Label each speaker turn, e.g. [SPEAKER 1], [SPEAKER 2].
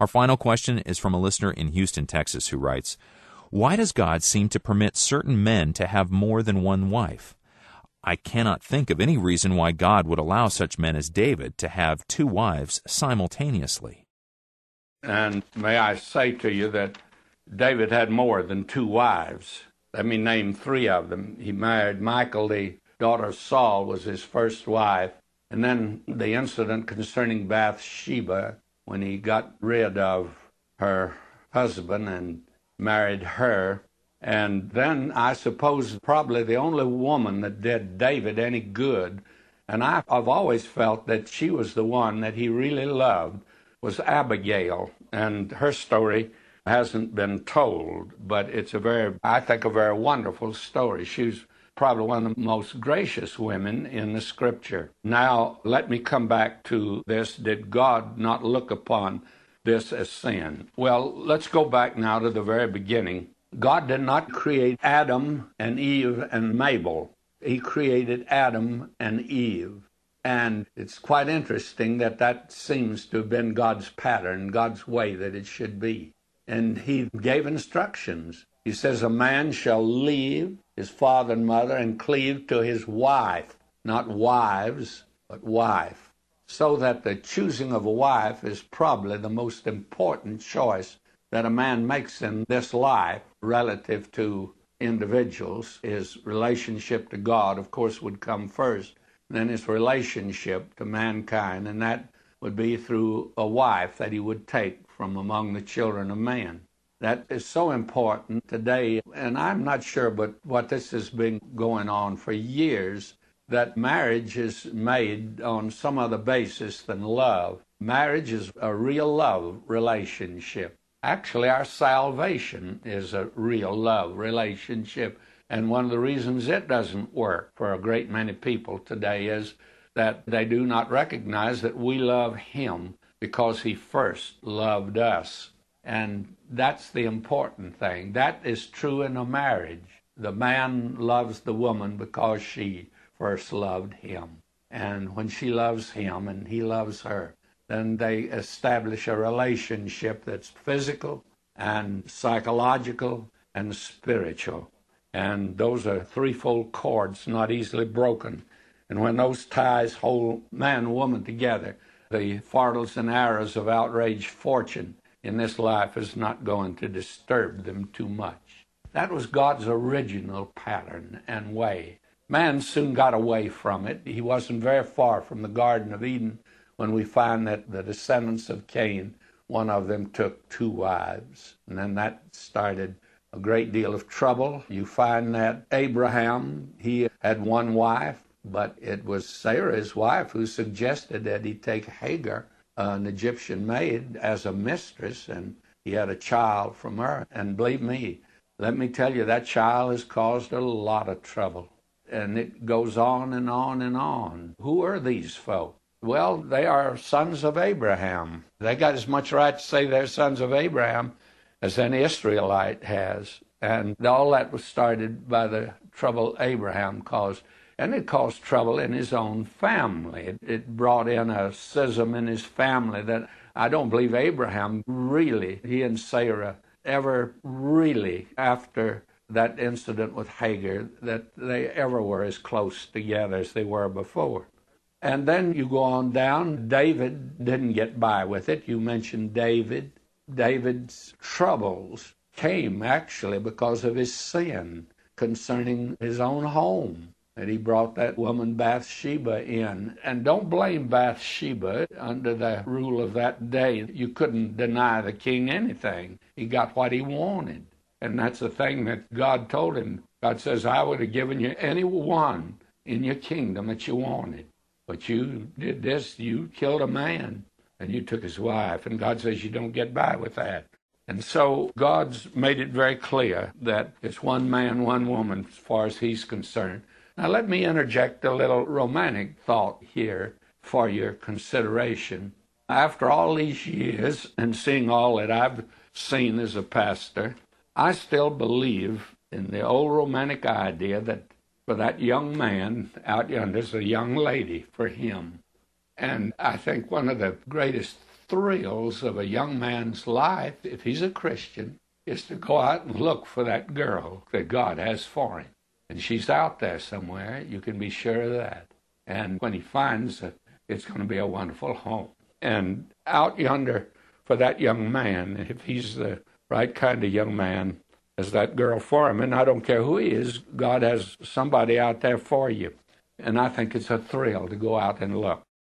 [SPEAKER 1] Our final question is from a listener in Houston, Texas, who writes, "Why does God seem to permit certain men to have more than one wife? I cannot think of any reason why God would allow such men as David to have two wives simultaneously."
[SPEAKER 2] And may I say to you that David had more than two wives. Let me name three of them. He married Michal, the daughter of Saul, was his first wife. And then the incident concerning Bathsheba, when he got rid of her husband and married her. And then I suppose probably the only woman that did David any good, and I've always felt that she was the one that he really loved, was Abigail. And her story hasn't been told, but it's I think a very wonderful story. She's probably one of the most gracious women in the Scripture. Now, let me come back to this. Did God not look upon this as sin? Well, let's go back now to the very beginning. God did not create Adam and Eve and Mabel. He created Adam and Eve. And it's quite interesting that that seems to have been God's pattern, God's way that it should be. And he gave instructions. He says, a man shall leave his father and mother and cleave to his wife, not wives, but wife. So that the choosing of a wife is probably the most important choice that a man makes in this life relative to individuals. His relationship to God, of course, would come first. Then his relationship to mankind, and that would be through a wife that he would take from among the children of man. That is so important today, and I'm not sure, but what this has been going on for years, that marriage is made on some other basis than love. Marriage is a real love relationship. Actually, our salvation is a real love relationship. And one of the reasons it doesn't work for a great many people today is that they do not recognize that we love him because he first loved us. And that's the important thing. That is true in a marriage. The man loves the woman because she first loved him. And when she loves him and he loves her, then they establish a relationship that's physical and psychological and spiritual. And those are threefold cords, not easily broken. And when those ties hold man and woman together, the darts and arrows of outraged fortune in this life is not going to disturb them too much. That was God's original pattern and way. Man soon got away from it. He wasn't very far from the Garden of Eden when we find that the descendants of Cain, one of them took two wives. And then that started a great deal of trouble. You find that Abraham, he had one wife, but it was Sarah, his wife, who suggested that he take Hagar, an Egyptian maid, as a mistress, and he had a child from her. And believe me, let me tell you, that child has caused a lot of trouble. And it goes on and on and on. Who are these folk? Well, they are sons of Abraham. They got as much right to say they're sons of Abraham as any Israelite has. And all that was started by the trouble Abraham caused. And it caused trouble in his own family. It brought in a schism in his family that I don't believe Abraham really, he and Sarah, ever really, after that incident with Hagar, that they ever were as close together as they were before. And then you go on down. David didn't get by with it. You mentioned David. David's troubles came actually because of his sin concerning his own home. And he brought that woman Bathsheba in. And don't blame Bathsheba. Under the rule of that day, you couldn't deny the king anything. He got what he wanted. And that's the thing that God told him. God says, I would have given you any one in your kingdom that you wanted. But you did this, you killed a man, and you took his wife. And God says you don't get by with that. And so God's made it very clear that it's one man, one woman as far as he's concerned. Now let me interject a little romantic thought here for your consideration. After all these years and seeing all that I've seen as a pastor, I still believe in the old romantic idea that for that young man out yonder is a young lady for him. And I think one of the greatest thrills of a young man's life, if he's a Christian, is to go out and look for that girl that God has for him. And she's out there somewhere, you can be sure of that. And when he finds her, it's going to be a wonderful home. And out yonder for that young man, if he's the right kind of young man, as that girl for him, and I don't care who he is, God has somebody out there for you. And I think it's a thrill to go out and look.